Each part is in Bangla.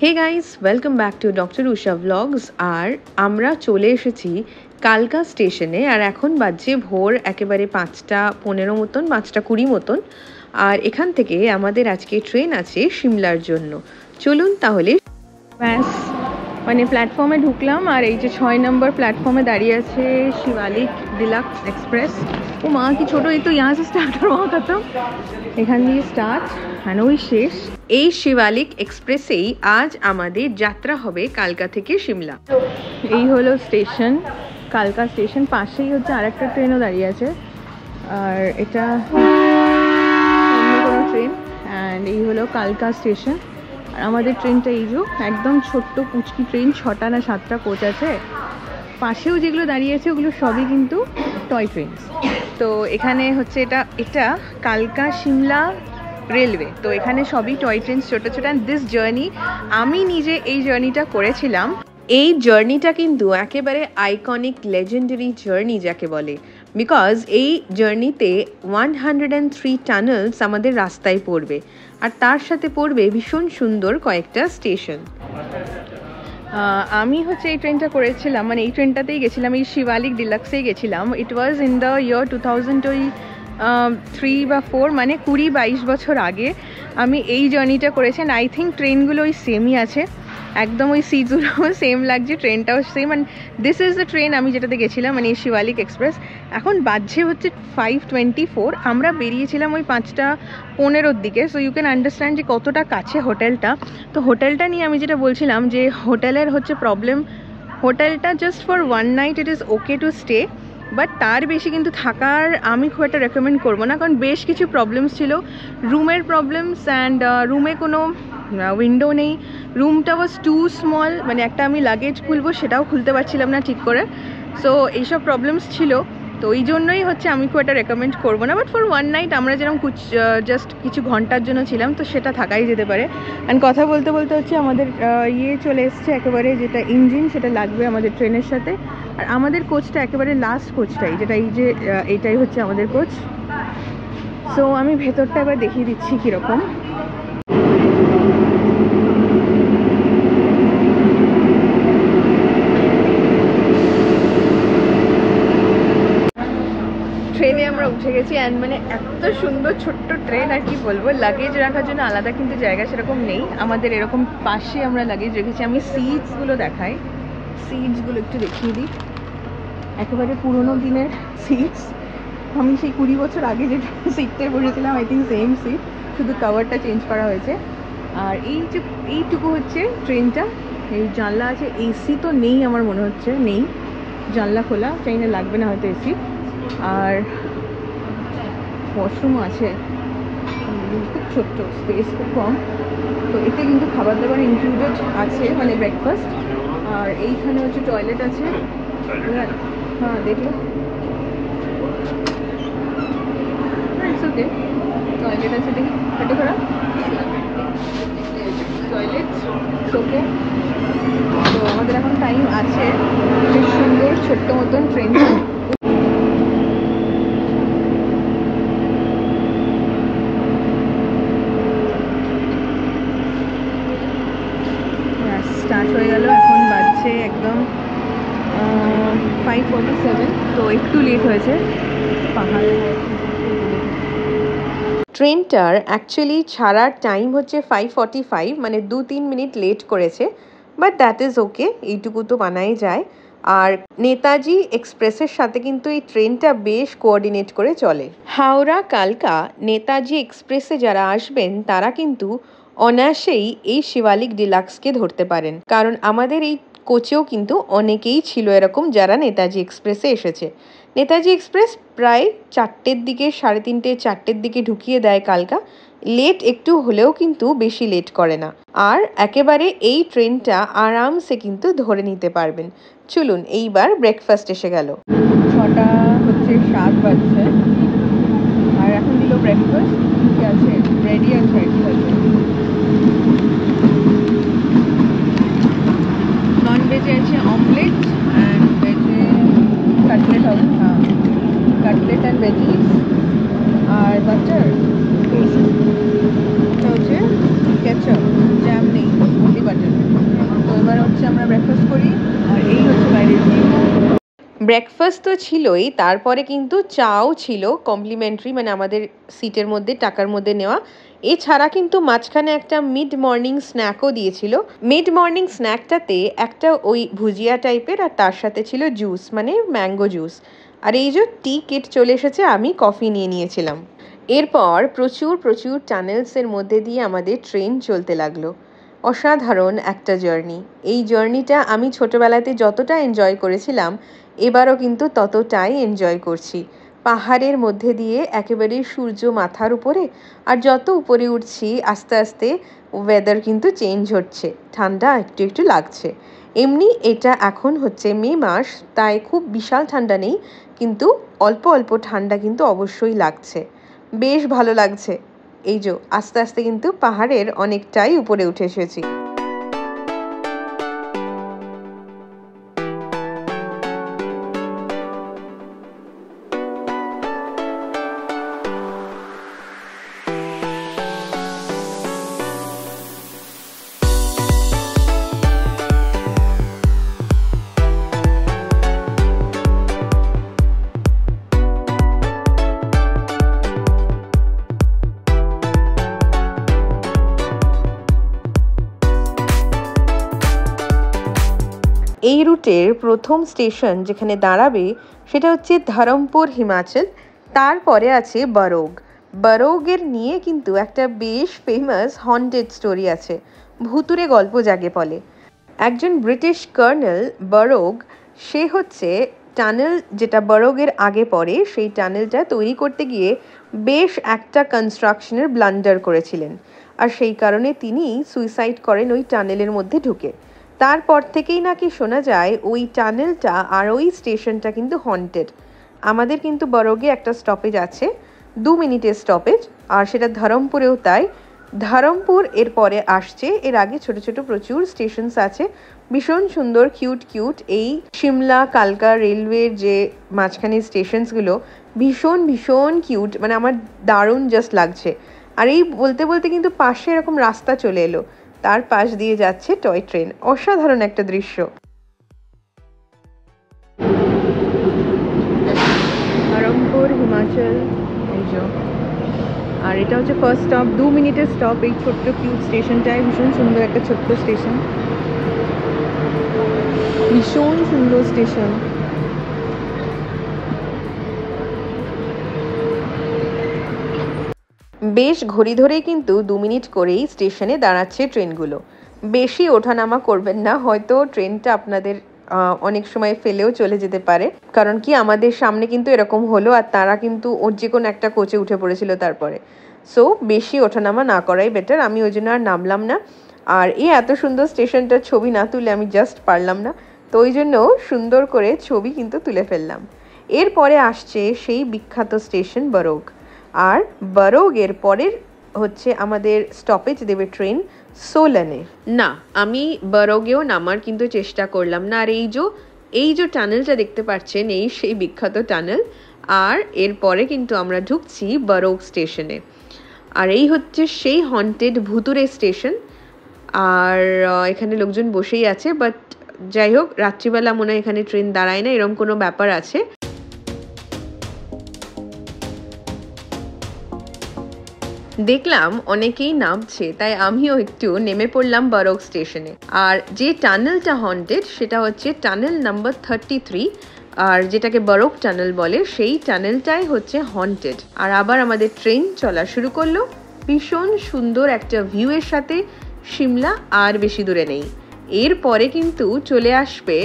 Hey guys, welcome back to doctor Usha blogs. আর আমরা চলে এসেছি কালকা স্টেশনে। আর এখন বাজছে ভোর একেবারে 5:15 মতন, 5:20 মতন। আর এখান থেকে আমাদের আজকে ট্রেন আছে সিমলার জন্য। চলুন তাহলে। ব্যাস, মানে প্ল্যাটফর্মে ঢুকলাম আর এই যে 6 নম্বর প্ল্যাটফর্মে দাঁড়িয়ে আছে শিবালিক ডিলাক্স এক্সপ্রেস। ও মা কি ছোট, এই তো यहाँ से स्टार्ट और वहाँ खत्म। এখান দিয়ে স্টার্ট আর ওই শেষ। এই শিবালিক এক্সপ্রেসেই আজ আমাদের যাত্রা হবে কালকা থেকে সিমলা। এই হলো স্টেশন, কালকা স্টেশন। পাশেই হচ্ছে আরেকটা ট্রেনও দাঁড়িয়ে আছে, আর এটা অন্য কোনো ট্রেন। অ্যান্ড এই হলো কালকা স্টেশন। আর আমাদের ট্রেনটা এই যে একদম ছোট্ট পুচকি ট্রেন, 6টা না 7টা কোচ আছে। পাশেও যেগুলো দাঁড়িয়ে আছে ওগুলো সবই কিন্তু টয় ট্রেন। তো এখানে হচ্ছে এটা কালকা সিমলা রেলওয়ে। তো এখানে সবই টয় ট্রেন, ছোটো ছোটো। অ্যান্ড দিস জার্নি আমি নিজে এই জার্নিটা করেছিলাম। এই জার্নিটা কিন্তু একেবারে আইকনিক লেজেন্ডারি জার্নি যাকে বলে, বিকজ এই জার্নিতে 103 টানেলস আমাদের রাস্তায় পড়বে, আর তার সাথে পড়বে ভীষণ সুন্দর কয়েকটা স্টেশন। আমি হচ্ছে এই ট্রেনটা করেছিলাম, মানে এই ট্রেনটাতেই গেছিলাম, এই শিবালিক ডিলাক্সেই গেছিলাম। ইট ওয়াজ ইন দ্য ইয়ার 2003 বা 4, মানে 20-22 বছর আগে আমি এই জার্নিটা করেছি। আই থিঙ্ক ট্রেনগুলো ওই সেমই আছে, একদম ওই সিটসগুলো সেম লাগছে, ট্রেনটাও same. And this is the train আমি যেটাতে গেছিলাম, মানে এই শিবালিক এক্সপ্রেস। এখন বাজছে হচ্ছে 5:24। আমরা বেরিয়েছিলাম ওই 5:15 দিকে। সো ইউ ক্যান আন্ডারস্ট্যান্ড যে কতটা কাছে হোটেলটা। তো হোটেলটা নিয়ে আমি যেটা বলছিলাম যে হোটেলের হচ্ছে প্রবলেম, হোটেলটা just for 1 night it is okay to stay, but তার বেশি কিন্তু থাকার আমি খুব একটা রেকমেন্ড করবো না, কারণ বেশ কিছু প্রবলেমস ছিল, রুমের প্রবলেমস। অ্যান্ড রুমে কোনো উইন্ডো নেই, রুমটা ওয়াজ টু স্মল, মানে একটা আমি লাগেজ খুলবো সেটাও খুলতে পারছিলাম না ঠিক করে। সো এইসব প্রবলেমস ছিল, তো ওই জন্যই হচ্ছে আমি খুব একটা রেকমেন্ড করবো না। বাট ফর 1 নাইট আমরা যেরকম জাস্ট কিছু ঘন্টার জন্য ছিলাম, তো সেটা থাকাই যেতে পারে। অ্যান্ড কথা বলতে বলতে হচ্ছে আমাদের চলে এসছে একেবারে, যেটা ইঞ্জিন সেটা লাগবে আমাদের ট্রেনের সাথে। আর আমাদের কোচটা একেবারে লাস্ট কোচটাই, যেটা এই যে এইটাই হচ্ছে আমাদের কোচ। সো আমি ভেতরটা এবার দেখিয়ে দিচ্ছি কীরকম। ট্রেনে আমরা উঠে গেছি। অ্যান্ড মানে এত সুন্দর ছোট্ট ট্রেন, আর কি বলবো, লাগেজ রাখার জন্য আলাদা কিন্তু জায়গা সেরকম নেই আমাদের। এরকম পাশে আমরা লাগেজ রেখেছি। আমি সিটসগুলো দেখাই, সিটসগুলো একটু দেখিয়ে দিই। একেবারে পুরোনো দিনের সিটস, আমি সেই 20 বছর আগে যে সিটটায় বসেছিলাম, আই থিঙ্ক সেম সিট, শুধু কাভারটা চেঞ্জ করা হয়েছে। আর এই যে এইটুকু হচ্ছে ট্রেনটা, এই জানলা আছে, এসি তো নেই আমার মনে হচ্ছে, নেই, জানলা খোলা, ট্রেনে লাগবে না হয়তো এসি। আর ওয়াশরুম আছে, খুব ছোট্ট, স্পেস খুব কম। তো এতে কিন্তু খাবার দাবার ইনক্লুডেড আছে, মানে ব্রেকফাস্ট। আর এইখানে হচ্ছে টয়লেট আছে। হ্যাঁ দেখলো, ইটস ওকে, টয়লেট আছে, দেখি হাঁটে করা টয়লেট, ওকে। তো আমাদের এখন টাইম আছে, বেশ সুন্দর ছোট্ট মতন ট্রেন। স্টার্ট হয়ে গেল, এখন বাজছে একদম 5:47। তো একটু লেট হয়েছে, পাহাড়। ট্রেনটার অ্যাকচুয়ালি ছাড়ার টাইম হচ্ছে 5:45, মানে 2-3 মিনিট লেট করেছে, বাট দ্যাট ইজ ওকে, এইটুকু তো মানাই যায়। আর নেতাজি এক্সপ্রেসের সাথে কিন্তু এই ট্রেনটা বেশ কোঅর্ডিনেট করে চলে। হাওড়া কালকা নেতাজি এক্সপ্রেসে যারা আসবেন তারা কিন্তু অনায়াসেই এই শিবালিক ডিলাক্সকে ধরতে পারেন, কারণ আমাদের এই কোচেও কিন্তু অনেকেই ছিল এরকম যারা নেতাজি এক্সপ্রেসে এসেছে। নেতাজি এক্সপ্রেস প্রায় 4টের দিকে, 3:30, 4টের দিকে ঢুকিয়ে দেয় কালকা। লেট একটু হলেও কিন্তু বেশি লেট করে না, আর একেবারে এই ট্রেনটা আরামসে কিন্তু ধরে নিতে পারবেন। চলুন, এইবার ব্রেকফাস্ট এসে গেল। 6:07 বাজছে, আর এখন দিল ব্রেকফাস্ট। কি আছে, রেডি আছে আর কি আছে। নন ভেজে আছে অমলেট, অ্যান্ড ভেজে কাটলেট হবে। হ্যাঁ, কাটলেট অ্যান্ড ভেজিস, আর বাটার, এটা হচ্ছে কেচাপ, জ্যাম নেই, অনলি বাটার। ব্রেকফাস্ট তো ছিলই, তারপরে কিন্তু চাও ছিল কমপ্লিমেন্টারি, মানে আমাদের সিটের মধ্যে টাকার মধ্যে নেওয়া। এছাড়া কিন্তু মাঝখানে একটা মিড মর্নিং স্ন্যাকও দিয়েছিল। মিড মর্নিং স্ন্যাকটাতে একটা ওই ভুজিয়া টাইপের, আর তার সাথে ছিল জুস, মানে ম্যাঙ্গো জুস। আর এই যে টি কিট চলে এসেছে, আমি কফি নিয়ে নিয়েছিলাম। এরপর প্রচুর প্রচুর টানেলসের মধ্যে দিয়ে আমাদের ট্রেন চলতে লাগলো। অসাধারণ একটা জার্নি। এই জার্নিটা আমি ছোটোবেলাতে যতটা এনজয় করেছিলাম, এবারও কিন্তু ততটাই এনজয় করছি। পাহাড়ের মধ্যে দিয়ে একেবারে সূর্য মাথার উপরে, আর যত উপরে উঠছি আস্তে আস্তে ওয়েদার কিন্তু চেঞ্জ হচ্ছে, ঠান্ডা একটু একটু লাগছে। এমনি এটা এখন হচ্ছে মে মাস, তাই খুব বিশাল ঠান্ডা নেই, কিন্তু অল্প অল্প ঠান্ডা কিন্তু অবশ্যই লাগছে। বেশ ভালো লাগছে। এই যে আস্তে আস্তে কিন্তু পাহাড়ের অনেকটাই উপরে উঠে এসেছি। এই রুটের প্রথম স্টেশন যেখানে দাঁড়াবে সেটা হচ্ছে ধরমপুর হিমাচল, তারপরে আছে বরোগ। বরোগের নিয়ে কিন্তু একটা বেশ ফেমাস হন্টেড স্টোরি আছে, ভুতুরে গল্প যাকে বলে। একজন ব্রিটিশ কর্নেল বরোগ, সে হচ্ছে টানেল যেটা বরোগের আগে পড়ে, সেই টানেলটা তৈরি করতে গিয়ে বেশ একটা কনস্ট্রাকশনের ব্লান্ডার করেছিলেন, আর সেই কারণে তিনি সুইসাইড করেন ওই টানেলের মধ্যে ঢুকে। তারপর থেকেই নাকি শোনা যায় ওই টানেলটা আর ওই স্টেশনটা কিন্তু হন্টেড। আমাদের কিন্তু বরোগে একটা স্টপেজ আছে, 2 মিনিটের স্টপেজ, আর সেটা ধরমপুরেও তাই। ধরমপুর এর পরে আসছে, এর আগে ছোট ছোট প্রচুর স্টেশনস আছে, ভীষণ সুন্দর কিউট কিউট। এই সিমলা কালকা রেলওয়ের যে মাঝখানে স্টেশনসগুলো ভীষণ ভীষণ কিউট, মানে আমার দারুণ জাস্ট লাগছে। আর এই বলতে বলতে কিন্তু পাশে এরকম রাস্তা চলে এলো, তার পাশ দিয়ে যাচ্ছে টয় ট্রেন। অসাধারণ একটা দৃশ্য। ধরমপুর হিমাচল, আর এটা হচ্ছে ফার্স্ট স্টপ, 2 মিনিটের স্টপ এই ছোট্ট কিউট স্টেশনটায়। ভীষণ সুন্দর একটা ছোট্ট স্টেশন, ভীষণ সুন্দর স্টেশন। বেশ ঘড়ি ধরেই কিন্তু 2 মিনিট করেই স্টেশনে দাঁড়াচ্ছে ট্রেনগুলো। বেশি ওঠানামা করবেন না, হয়তো ট্রেনটা আপনাদের অনেক সময় ফেলেও চলে যেতে পারে। কারণ কি আমাদের সামনে কিন্তু এরকম হলো, আর তারা কিন্তু ওর যে কোনো একটা কোচে উঠে পড়েছিল তারপরে। সো বেশি ওঠানামা না করাই বেটার, আমি ওই জন্য আর নামলাম না। আর এই এত সুন্দর স্টেশনটার ছবি না তুলে আমি জাস্ট পারলাম না, তো ওই জন্য সুন্দর করে ছবি কিন্তু তুলে ফেললাম। এরপরে আসছে সেই বিখ্যাত স্টেশন বরোগ, আর বরোগের পরের হচ্ছে আমাদের স্টপেজ দেবে ট্রেন সোলানে। না, আমি বরোগেও নামার কিন্তু চেষ্টা করলাম না। আর এই যে টানেলটা দেখতে পাচ্ছেন, এই সেই বিখ্যাত টানেল। আর এরপরে কিন্তু আমরা ঢুকছি বরোগ স্টেশনে, আর এই হচ্ছে সেই হন্টেড ভুতুরে স্টেশন। আর এখানে লোকজন বসেই আছে, বাট যাই হোক, রাত্রিবেলা মনে হয় এখানে ট্রেন দাঁড়ায় না, এরকম কোনো ব্যাপার আছে। দেখলাম অনেকেই নামছে, তাই আমিও একটু নেমে পড়লাম বরোগ স্টেশনে। আর যে টানেলটা হন্টেড সেটা হচ্ছে টানেল নাম্বার 33, আর যেটাকে বরোগ টানেল বলে, সেই টানেলটাই হচ্ছে হন্টেড। আর আবার আমাদের ট্রেন চলা শুরু করলো, ভীষণ সুন্দর একটা ভিউয়ের সাথে। সিমলা আর বেশি দূরে নেই, এরপরে কিন্তু চলে আসবে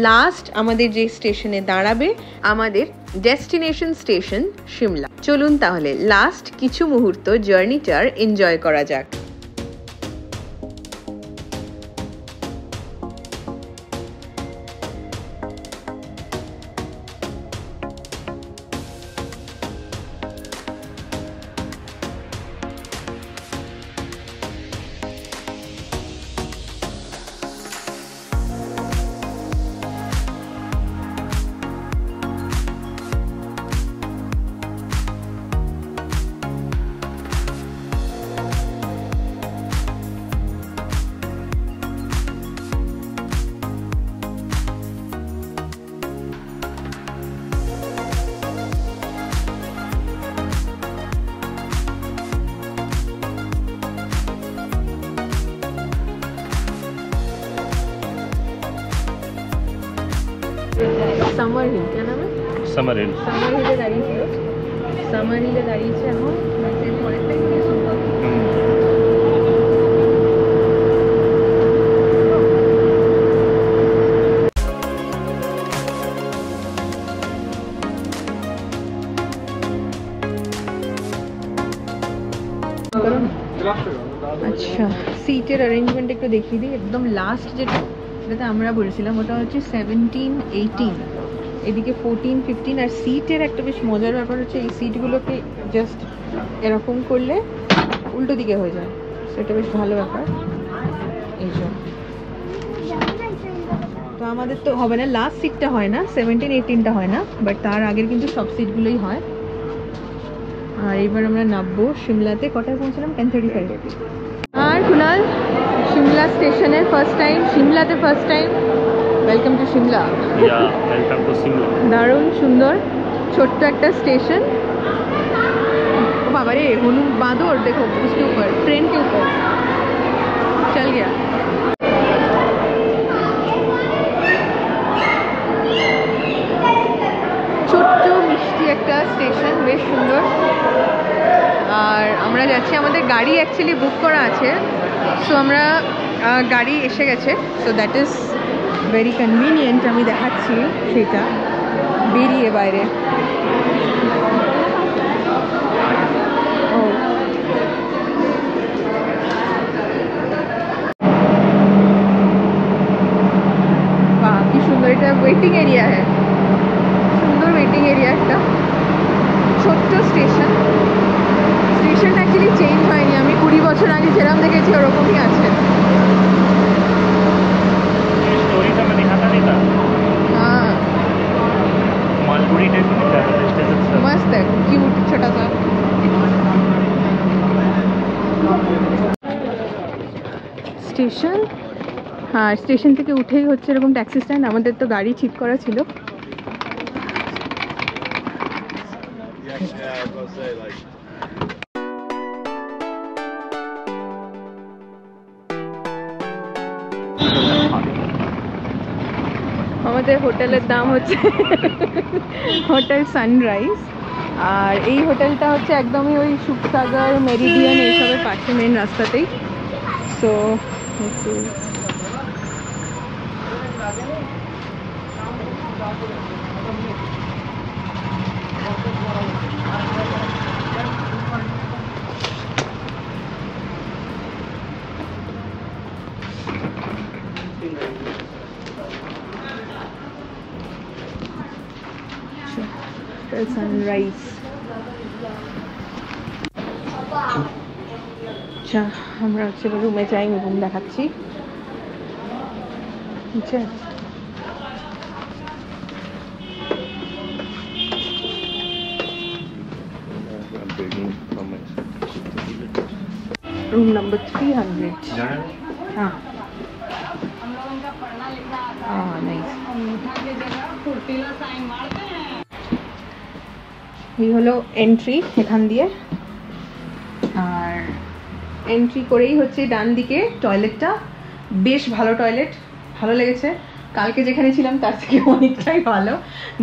লাস্ট আমাদের যে স্টেশনে দাঁড়াবে, আমাদের ডেস্টিনেশন স্টেশন সিমলা। চলুন তাহলে লাস্ট কিছু মুহূর্ত জার্নিটার এনজয় করা যাক। समर हिल, क्या नाम है? समर हिल दाঁড়িয়েছিল। समर हिल দাঁড়িয়েছে এখন মেসেজ পরেতে গিয়ে সুন্দর। আচ্ছা, সিটের অ্যারেঞ্জমেন্ট একটু দেখিয়ে দিই। একদম লাস্ট যেটাতে আমরা বলেছিলাম ওটা হচ্ছে 17, 18, এদিকে 14, 15। আর সিটের একটা বেশ মজার ব্যাপার হচ্ছে এই সিটগুলোকে জাস্ট এরকম করলে উল্টো দিকে হয়ে যায়, সেটা বেশ ভালো ব্যাপার। এই জন্য তো আমাদের তো হবে না, লাস্ট সিটটা হয় না, 17, 18টা হয় না, বাট তার আগের কিন্তু সব সিটগুলোই হয়। আর এবার আমরা নামবো সিমলাতে। কটায় পৌঁছলাম? 10:35। আর কুনাল, সিমলা স্টেশনে ফার্স্ট টাইম, সিমলাতে first time. Welcome to Shimla. Welcome to Shimla. দারুণ সুন্দর ছোট্ট একটা স্টেশন। ओ बाबा रे, हनु बादर देखो उसके ऊपर, ट्रेन के ऊपर चल गया। ছোট্ট মিষ্টি একটা স্টেশন, বেশ সুন্দর। আর আমরা যাচ্ছি, আমাদের গাড়ি অ্যাকচুয়ালি বুক করা আছে, সো আমরা গাড়ি এসে গেছে, so that is very convenient. আমি দেখাচ্ছি সেটা বেরিয়ে বাইরে। বাহ, কি সুন্দর! এটা ওয়েটিং এরিয়া হ্যাঁ, সুন্দর ওয়েটিং এরিয়া। একটা ছোট্ট স্টেশন, স্টেশনটা অ্যাকচুয়ালি চেঞ্জ হয়নি, আমি 20 বছর আগে যেরকম দেখেছি ওরকমই আছে। हाँ, मस्त है, क्यूट छोटा सा। স্টেশন, হ্যাঁ স্টেশন থেকে উঠেই হচ্ছে এরকম ট্যাক্সি স্ট্যান্ড। আমাদের তো গাড়ি ঠিক করা ছিল। আমাদের হোটেলের দাম হচ্ছে হোটেল সানরাইজ। আর এই হোটেলটা হচ্ছে একদমই ওই সুখসাগর, মেরিডিয়ান এইসবের পাশে, মেন রাস্তাতেই। সো একটু সানরাইজ। আচ্ছা, আমরা হচ্ছে রুমে যাই, রুম দেখাচ্ছি। আচ্ছা, रूम नंबर 300। हाँ हाँ, नाइस। এই হলো এন্ট্রি এখান দিয়ে। আর এন্ট্রি করেই হচ্ছে ডান দিকে টয়লেটটা, বেশ ভালো টয়লেট, ভালো লেগেছে। কালকে যেখানে ছিলাম তার থেকে অনেকটাই ভালো।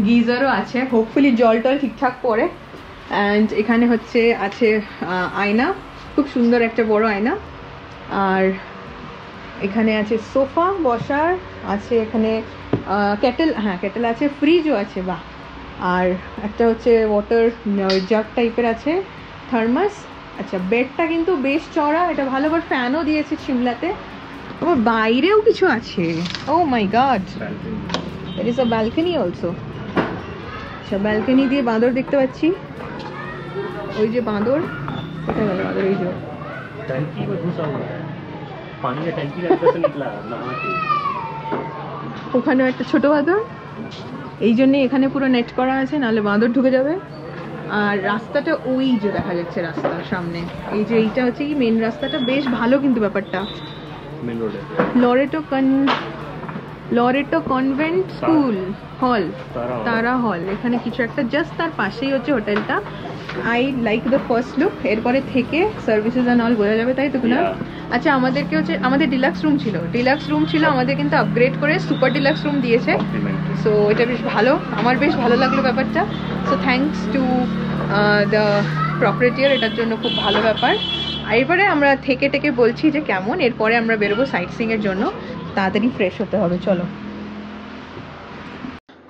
গিজারও আছে, হোপফুলি জল টল ঠিকঠাক পড়ে। অ্যান্ড এখানে হচ্ছে আছে আয়না, খুব সুন্দর একটা বড় আয়না। আর এখানে আছে সোফা বসার, আছে এখানে কেটেল, হ্যাঁ কেটেল আছে, ফ্রিজও আছে, বাহ। আর একটা হচ্ছে ওয়াটার জাগ টাইপের আছে, থার্মাস। আচ্ছা, বেডটা কিন্তু বেশ চড়া, এটা ভালো, করে ফ্যানও দিয়েছে সিমলাতে। আবার বাইরেও কিছু আছে, oh my god, there is a balcony also. আচ্ছা, ব্যালকনি দিয়ে বাঁদর দেখতে পাচ্ছি, ওই যে বাঁদর, কোথায় গেল বাঁদর? এই যে ওখানেও একটা ছোট বাঁদর, এই জন্যে এখানে পুরো নেট করা আছে, নাহলে বাঁদর ঢুকে যাবে। আর রাস্তাটা ওই যে দেখা যাচ্ছে রাস্তার সামনে, এই যে এইটা হচ্ছে কি মেন রাস্তাটা, বেশ ভালো কিন্তু ব্যাপারটা। লরেটো কনভেন্ট স্কুল হল, তারা হল, এখানে কিছু একটা, জাস্ট তার পাশেই হচ্ছে হোটেলটা। I like the first look, এরপরে থেকে সার্ভিসেস অ্যান্ড অল বোঝা যাবে, তাই তো না? আচ্ছা আমাদেরকে হচ্ছে আমাদের ডিলাক্স রুম ছিল আমাদের কিন্তু আপগ্রেড করে সুপার ডিলাক্স রুম দিয়েছে সো এটা বেশ ভালো আমার বেশ ভালো লাগলো ব্যাপারটা so thanks to the proprietor এটার জন্য খুব ভালো ব্যাপার আর এবারে আমরা থেকে বলছি যে কেমন এরপরে আমরা বেরোবো সাইট সিইংয়ের জন্য তাড়াতাড়ি ফ্রেশ হতে হবে চলো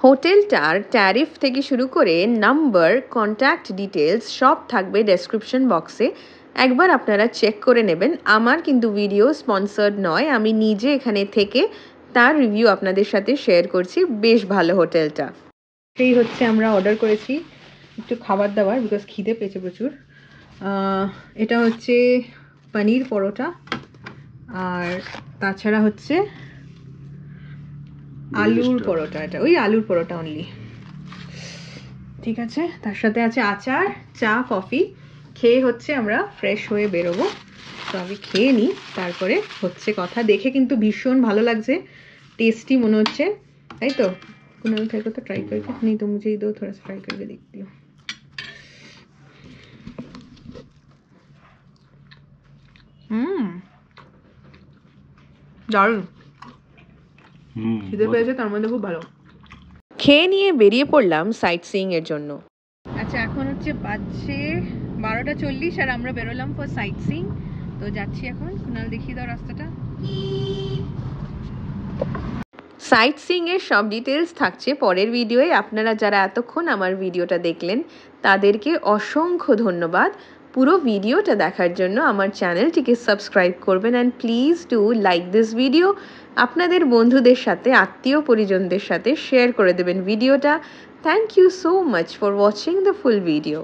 হোটেলটার ট্যারিফ থেকে শুরু করে নাম্বার কন্ট্যাক্ট ডিটেলস সব থাকবে ডেসক্রিপশন বক্সে একবার আপনারা চেক করে নেবেন আমার কিন্তু ভিডিও স্পন্সর্ড নয় আমি নিজে এখানে থেকে তার রিভিউ আপনাদের সাথে শেয়ার করছি বেশ ভালো হোটেলটা সেই হচ্ছে আমরা অর্ডার করেছি একটু খাবার দাবার বিকজ খিদে পেয়েছে প্রচুর এটা হচ্ছে পনির পরোটা আর তাছাড়া হচ্ছে আলুর পরোটা এটা ওই আলুর পরোটা অনলি ঠিক আছে তার সাথে আছে আচার চা কফি খেয়ে হচ্ছে আমরা ফ্রেশ হয়ে বেরোবো তো আমি খেয়ে নিই তারপরে হচ্ছে কথা দেখে কিন্তু ভীষণ ভালো লাগছে टेस्टी মনে হচ্ছে তাই তো कुणाल खाई को तो ट्राई करके नहीं तो मुझे ही दो थोड़ा सा फ्राई करके देखती हूँ দারুণ খিদে পেয়েছে তার মধ্যে খুব ভালো খেয়ে নিয়ে বেরিয়ে পড়লাম সাইট সিইং এর জন্য আচ্ছা এখন হচ্ছে বাজছে 12:40 আর আমরা বেরোলাম ফর সাইট সিইং তো যাচ্ছি এখন কুনাল দেখিয়ে দাও রাস্তাটা সাইট সিইং এর সব ডিটেলস থাকছে পরের ভিডিওয়ে আপনারা যারা এতক্ষণ আমার ভিডিওটা দেখলেন তাদেরকে অসংখ্য ধন্যবাদ পুরো ভিডিওটা দেখার জন্য আমার চ্যানেলটিকে সাবস্ক্রাইব করবেন and please do like this video আপনাদের বন্ধুদের সাথে আত্মীয় পরিজনদের সাথে শেয়ার করে দেবেন ভিডিওটা thank you so much for watching the full video